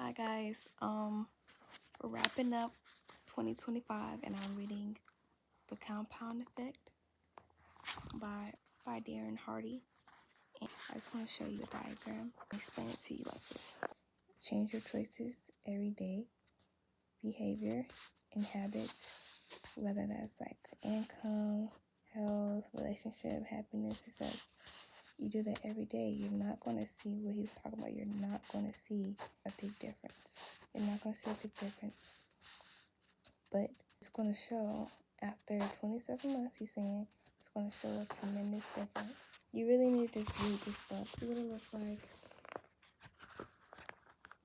Hi guys, we're wrapping up 2025 and I'm reading The Compound Effect by Darren Hardy. And I just want to show you a diagram and explain it to you like this. Change your choices every day, behavior and habits, whether that's like income, health, relationship, happiness, success. You do that every day, you're not going to see what he was talking about. You're not going to see a big difference. You're not going to see a big difference. But it's going to show after 27 months, he's saying it's going to show a tremendous difference. You really need to just read this book. See what it looks like.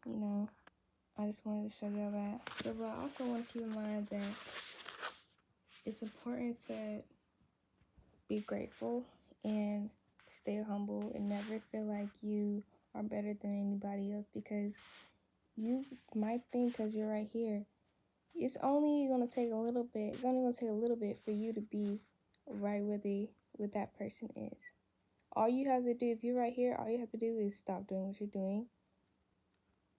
You know, I just wanted to show y'all that. But I also want to keep in mind that it's important to be grateful and stay humble and never feel like you are better than anybody else, because you might think because you're right here, it's only going to take a little bit. It's only going to take a little bit for you to be right where that person is. All you have to do, if you're right here, all you have to do is stop doing what you're doing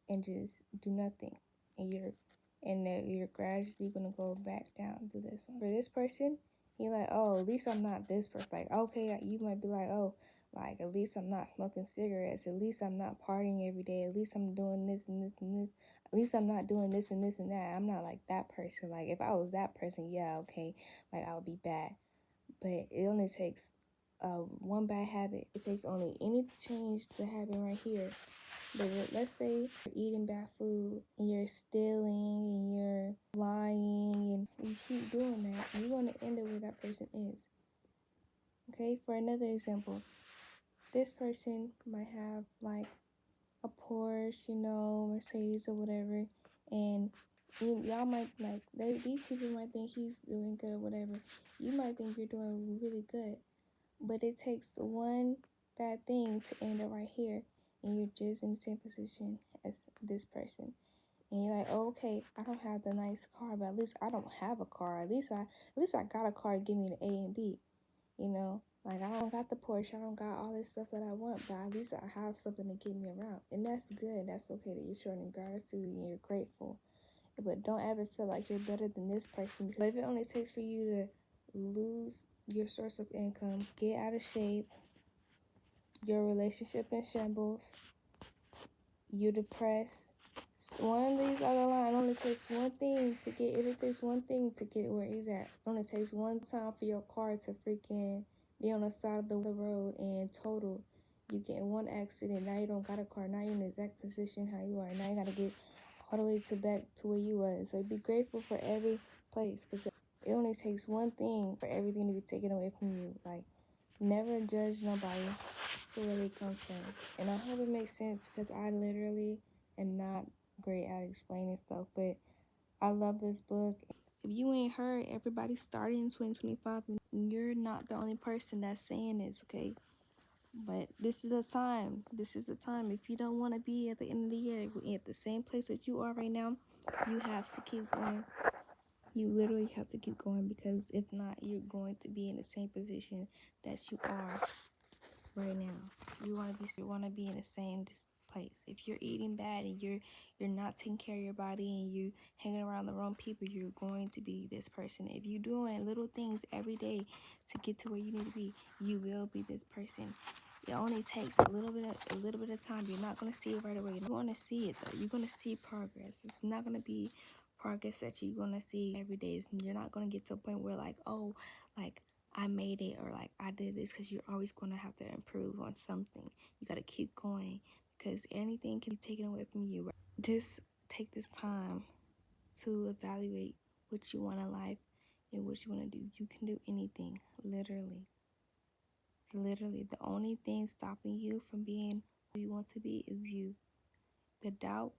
and just do nothing. And you're gradually going to go back down to this one. For this person, you're like, oh, at least I'm not this person. Like, okay, you might be like, oh, like, at least I'm not smoking cigarettes. At least I'm not partying every day. At least I'm doing this and this and this. At least I'm not doing this and this and that. I'm not like that person. Like, if I was that person, yeah, okay, like, I would be bad. But it only takes one bad habit. It takes only any change to happen right here. But let's say you're eating bad food and you're stealing and you're lying and you keep doing that, you're going to end up where that person is. Okay, for another example, this person might have like a Porsche, Mercedes or whatever, and y'all might like, these people might think he's doing good or whatever. You might think you're doing really good, but it takes one bad thing to end up right here, and you're just in the same position as this person. And you're like, oh, okay, I don't have the nice car, but at least I don't have a car. At least I got a car to give me the A and B. Like, I don't got the Porsche, I don't got all this stuff that I want, but at least I have something to get me around. And that's good. That's okay that you're showing gratitude and you're grateful. But don't ever feel like you're better than this person, because if it only takes for you to lose your source of income, get out of shape, your relationship in shambles, you're depressed. One of these other lines only takes one thing to get, if it takes one thing to get where he's at, it only takes one time for your car to freaking be on the side of the road and total. You get in one accident, now you don't got a car, now you're in the exact position how you are. Now you gotta get all the way back to where you was. So be grateful for every place, because it only takes one thing for everything to be taken away from you. Like, never judge nobody for where they come from. And I hope it makes sense, because I literally am not great at explaining stuff, but I love this book. If you ain't heard, everybody started in 2025, and you're not the only person that's saying this, okay? But this is the time. This is the time. If you don't want to be at the end of the year at the same place that you are right now, you have to keep going. You literally have to keep going, because if not, you're going to be in the same position that you are right now. You want to be in the same place. If you're eating bad and you're not taking care of your body and you hanging around the wrong people, you're going to be this person. If you're doing little things every day to get to where you need to be, you will be this person. It only takes a little bit of time. You're not going to see it right away. You're going to see it though. You're going to see progress. It's not going to be progress that you're going to see every day. You're not going to get to a point where like, oh, like, I made it, or like I did this, because you're always going to have to improve on something. You got to keep going, because anything can be taken away from you. Just take this time to evaluate what you want in life and what you want to do. You can do anything, literally. Literally, the only thing stopping you from being who you want to be is you. The doubt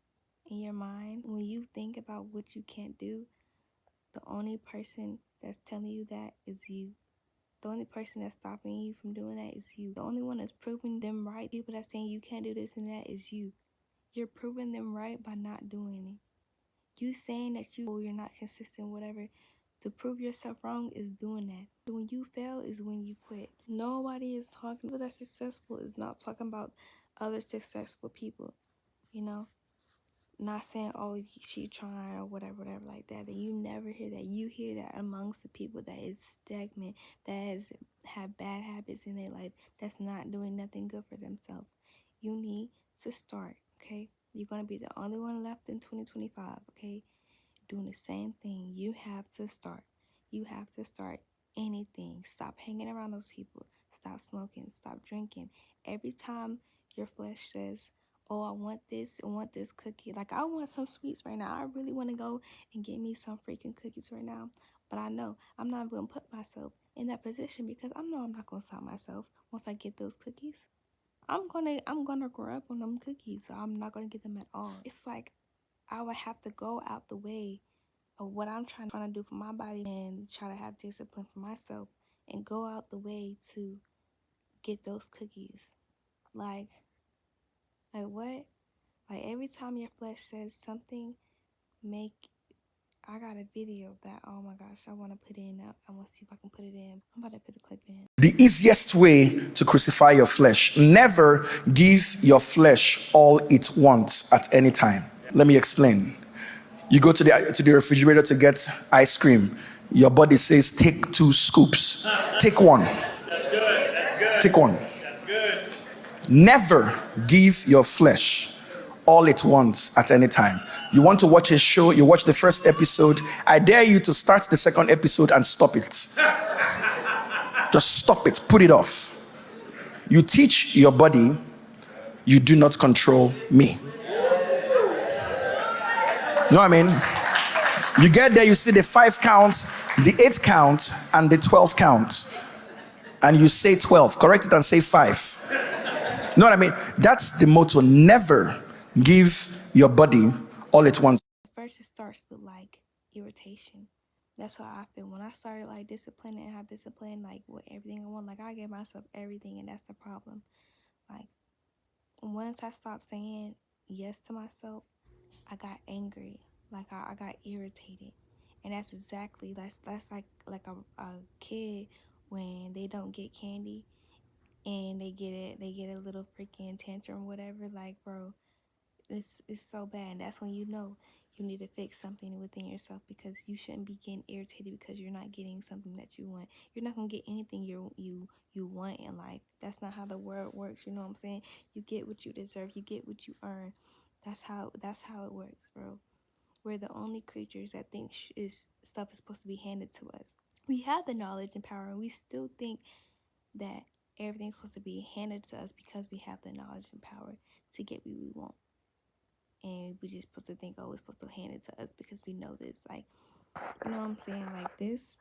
in your mind, when you think about what you can't do, the only person that's telling you that is you. The only person that's stopping you from doing that is you. The only one that's proving them right, people that's saying you can't do this and that, is you. You're proving them right by not doing it. You saying that you're not consistent, whatever, to prove yourself wrong is doing that. When you fail is when you quit. Nobody is talking. People that's successful is not talking about other successful people, not saying, oh, she trying or whatever like that. And you never hear that. You hear that amongst the people that is stagnant, that has had bad habits in their life, that's not doing nothing good for themselves. You need to start, okay? You're going to be the only one left in 2025, okay? Doing the same thing. You have to start. You have to start anything. Stop hanging around those people. Stop smoking. Stop drinking. Every time your flesh says, oh, I want this cookie. Like, I want some sweets right now. I really want to go and get me some freaking cookies right now. But I know I'm not going to put myself in that position because I know I'm not going to stop myself once I get those cookies. I'm gonna grow up on them cookies, so I'm not gonna get them at all. It's like I would have to go out the way of what I'm trying to do for my body and try to have discipline for myself and go out the way to get those cookies. Like what? Like every time your flesh says something, I got a video of that. Oh my gosh, I want to put it in. I want to see if I can put it in. I'm about to put the clip in. The easiest way to crucify your flesh: never give your flesh all it wants at any time. Let me explain. You go to the refrigerator to get ice cream. Your body says, take 2 scoops. Take one. That's good. That's good. Take one. That's good. Never give your flesh all it wants at any time. You want to watch a show, you watch the first episode. I dare you to start the second episode and stop it. Just stop it. Put it off. You teach your body, you do not control me. You know what I mean? You get there, you see the 5 count, the 8 count, and the 12 count. And you say 12. Correct it and say 5. You know what I mean? That's the motto. Never give your body all it wants. First, it starts with like irritation. That's how I feel. When I started like disciplining and have discipline, like with everything I want, like I gave myself everything, and that's the problem. Like once I stopped saying yes to myself, I got angry. Like I got irritated. And that's exactly that's like a kid when they don't get candy and they get a little freaking tantrum, whatever. Like, bro, it's so bad. And that's when you know you need to fix something within yourself, because you shouldn't be getting irritated because you're not getting something that you want. You're not gonna get anything you want in life. That's not how the world works. You know what I'm saying? You get what you deserve. You get what you earn. That's how it works, bro. We're the only creatures that think stuff is supposed to be handed to us. We have the knowledge and power, and we still think that everything's supposed to be handed to us because we have the knowledge and power to get what we want. And we just supposed to think, oh, it's supposed to hand it to us because we know this. Like, you know what I'm saying? Like this,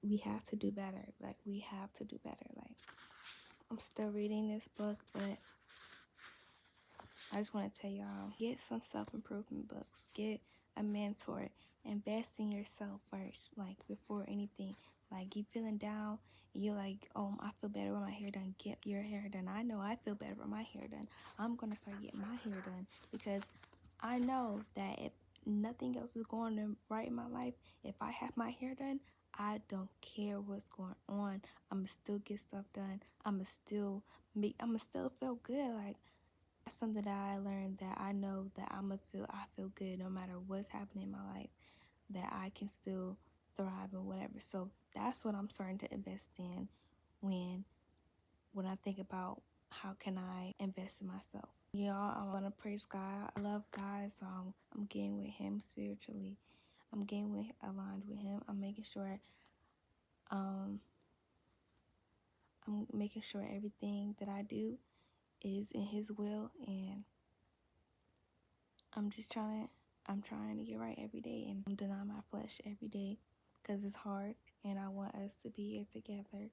we have to do better. Like, we have to do better. Like, I'm still reading this book, but I just want to tell y'all, get some self-improvement books. Get a mentor. Invest in yourself first, like before anything. Like you feeling down, and you're like, oh, I feel better with my hair done. Get your hair done. I know I feel better with my hair done. I'm going to start getting my hair done because I know that if nothing else is going right in my life, if I have my hair done, I don't care what's going on. I'ma still get stuff done. I'ma still feel good. Like that's something that I learned, that I know that I feel good no matter what's happening in my life, that I can still thrive and whatever. So that's what I'm starting to invest in when I think about how can I invest in myself. Y'all, I want to praise God. I love God, so I'm getting with him spiritually. I'm getting aligned with him. I'm making sure everything that I do is in his will, and I'm trying to get right every day, and I'm denying my flesh every day because it's hard, and I want us to be here together,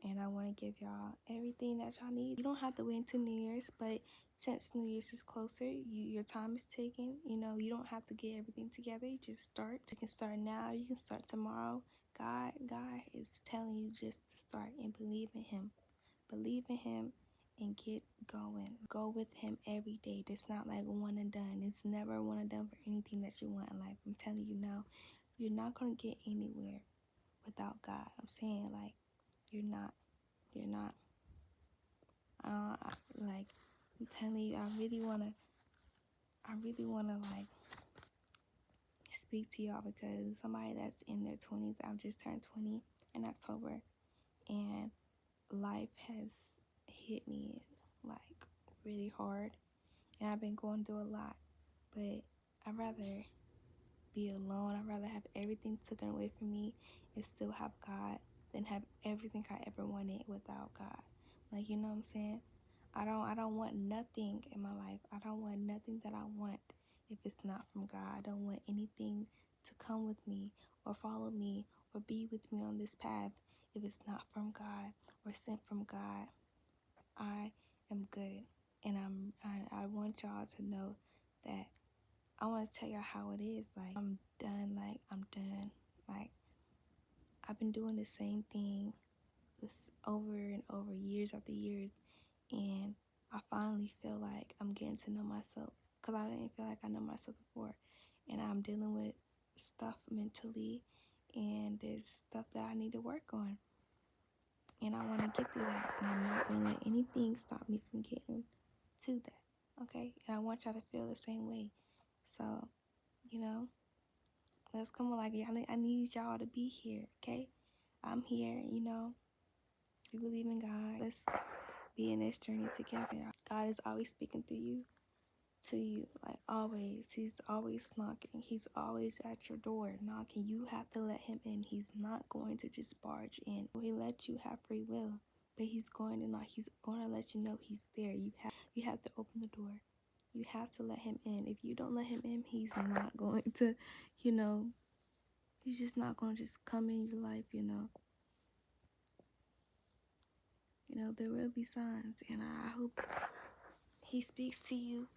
and I want to give y'all everything that y'all need. You don't have to wait until New Year's, but since New Year's is closer, your time is taken. You know, you don't have to get everything together. You just start. You can start now. You can start tomorrow. God is telling you just to start and believe in him. Believe in him and get going. Go with him every day. It's not like one and done. It's never one and done for anything that you want in life. I'm telling you now, you're not going to get anywhere without God. I'm saying, like, you're not. Like, I'm telling you, I really want to I really want to like speak to y'all because somebody that's in their 20s, I've just turned 20 in October, and life has hit me like really hard, and I've been going through a lot, but I'd rather be alone. I'd rather have everything taken away from me and still have God than have everything I ever wanted without God. Like, you know what I'm saying? I don't want nothing in my life. I don't want nothing that I want if it's not from God. I don't want anything to come with me or follow me or be with me on this path if it's not from God or sent from God. I am good, and I want y'all to know that I want to tell y'all how it is. Like, I'm done. Like, I'm done. Like, I've been doing the same thing this over and over, years after years, and I finally feel like I'm getting to know myself because I didn't feel like I know myself before, and I'm dealing with stuff mentally, and there's stuff that I need to work on, and I want to get through that, and I'm not going to let anything stop me from getting to that, okay? And I want y'all to feel the same way. So, you know, let's come on, like, I need y'all to be here, okay? I'm here, you know. We believe in God. Let's be in this journey together. God is always speaking through you, to you, like always. He's always knocking. He's always at your door knocking. You have to let him in. He's not going to just barge in. He lets you have free will, but he's going to knock. He's going to let you know he's there. You have to open the door. You have to let him in. If you don't let him in, he's not going to, you know, he's just not going to just come in your life, you know. You know, there will be signs, and I hope he speaks to you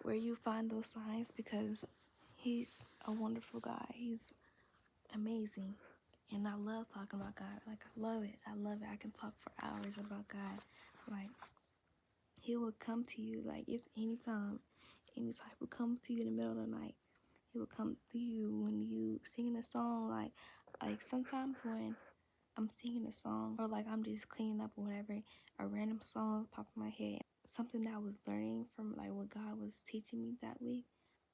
where you find those signs, because he's a wonderful God. He's amazing, and I love talking about God. Like, I love it. I love it. I can talk for hours about God. Like, he will come to you, like, it's anytime. Anytime. He will come to you in the middle of the night. He will come to you when you singing a song. Like sometimes when I'm singing a song, or like I'm just cleaning up or whatever, a random song pop in my head, something that I was learning from like what God was teaching me that week,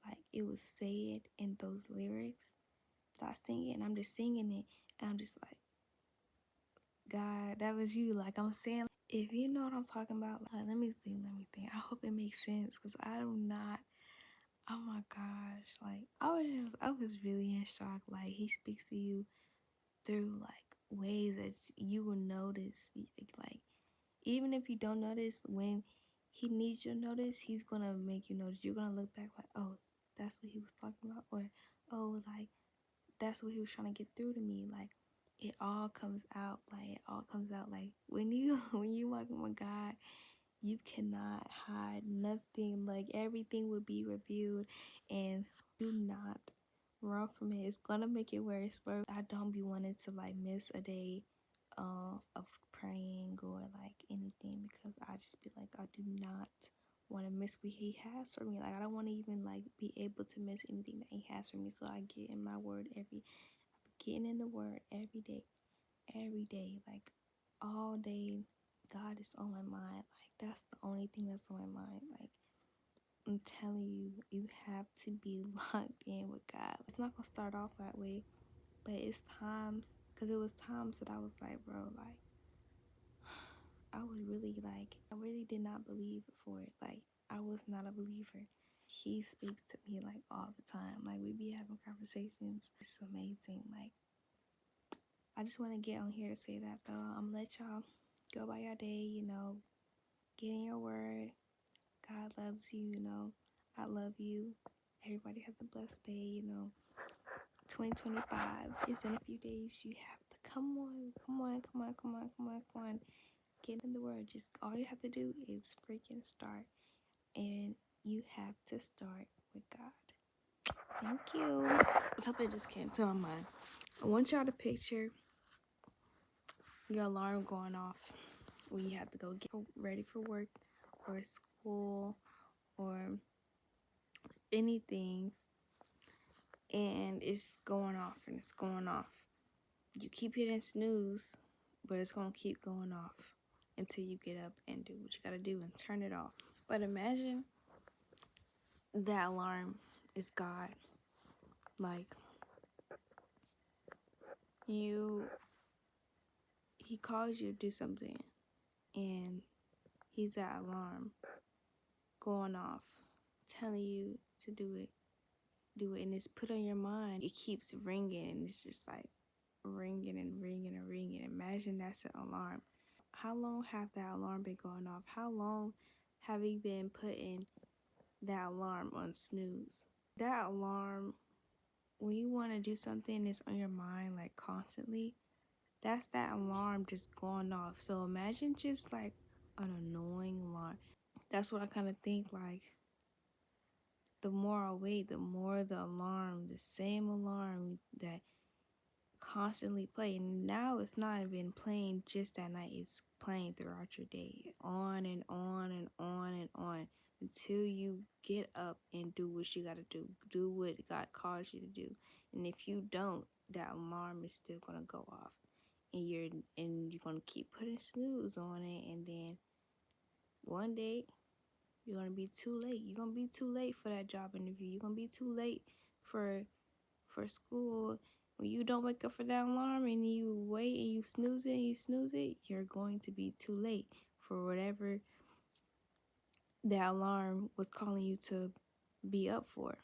like it was said in those lyrics that I sing it, and I'm just singing it, and I'm just like, God, that was you. Like, I'm saying, if you know what I'm talking about, like, let me think. I hope it makes sense, because I do not. Oh my gosh, like I was really in shock. Like, he speaks to you through like ways that you will notice. Like, even if you don't notice, when he needs you to notice, he's gonna make you notice. You're gonna look back like, oh, that's what he was talking about, or oh, like that's what he was trying to get through to me. Like, it all comes out. Like, it all comes out. Like, when you when you walking with God, you cannot hide nothing. Like, everything will be revealed, and do not run from it. It's gonna make it worse. But I don't be wanting to like miss a day of praying or like anything, because I just be like, I do not want to miss what he has for me. Like, I don't want to even like be able to miss anything that he has for me. So I get in my word getting in the word every day, like all day. God is on my mind. Like, that's the only thing that's on my mind. Like, I'm telling you, you have to be locked in with God. It's not gonna start off that way, but it's times, because it was times that I was like, bro, like, I was really like, I really did not believe for it. Like, I was not a believer. He speaks to me like all the time. Like, we be having conversations. It's amazing. Like, I just want to get on here to say that though. I'm gonna let y'all go by your day, you know, get in your word. God loves you, you know. I love you. Everybody has a blessed day, you know. 2025 is in a few days. You have to come on. Get in the word. Just all you have to do is freaking start. And you have to start with God. Thank you. Something just came to my mind. I want y'all to picture your alarm going off when you have to go get ready for work or school or anything, and it's going off and it's going off. You keep hitting snooze, but it's gonna keep going off until you get up and do what you gotta do and turn it off. But imagine that alarm is God. Like, he calls you to do something, and he's that alarm going off, telling you to do it, and it's put on your mind. It keeps ringing, and it's just like ringing and ringing and ringing. Imagine that's an alarm. How long have that alarm been going off? How long have you been putting that alarm on snooze? That alarm, when you want to do something that's on your mind like constantly, that's that alarm just going off. So imagine just like an annoying alarm. That's what I kind of think, like, the more I wait, the more the alarm, the same alarm that constantly play. And now it's not even playing just at night, it's playing throughout your day, on and on and on and on, until you get up and do what you gotta do what God calls you to do. And if you don't, that alarm is still gonna go off, and you're gonna keep putting snooze on it, and then one day you're gonna be too late. You're gonna be too late for that job interview. You're gonna be too late for school. When you don't wake up for that alarm and you wait and you snooze it, you're going to be too late for whatever that alarm was calling you to be up for.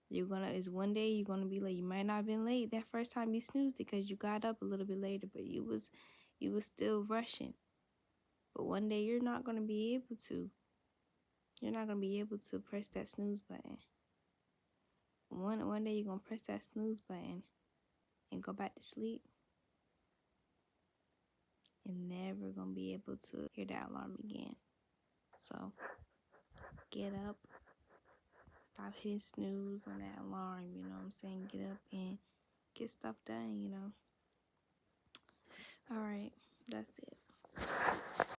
Is one day you're gonna be late. You might not have been late that first time you snoozed it because you got up a little bit later, but you was still rushing. But one day you're not gonna be able to. You're not gonna be able to press that snooze button. One day you're gonna press that snooze button and go back to sleep, and never gonna be able to hear that alarm again. So get up, stop hitting snooze on that alarm, you know what I'm saying? Get up and get stuff done, you know. All right, that's it.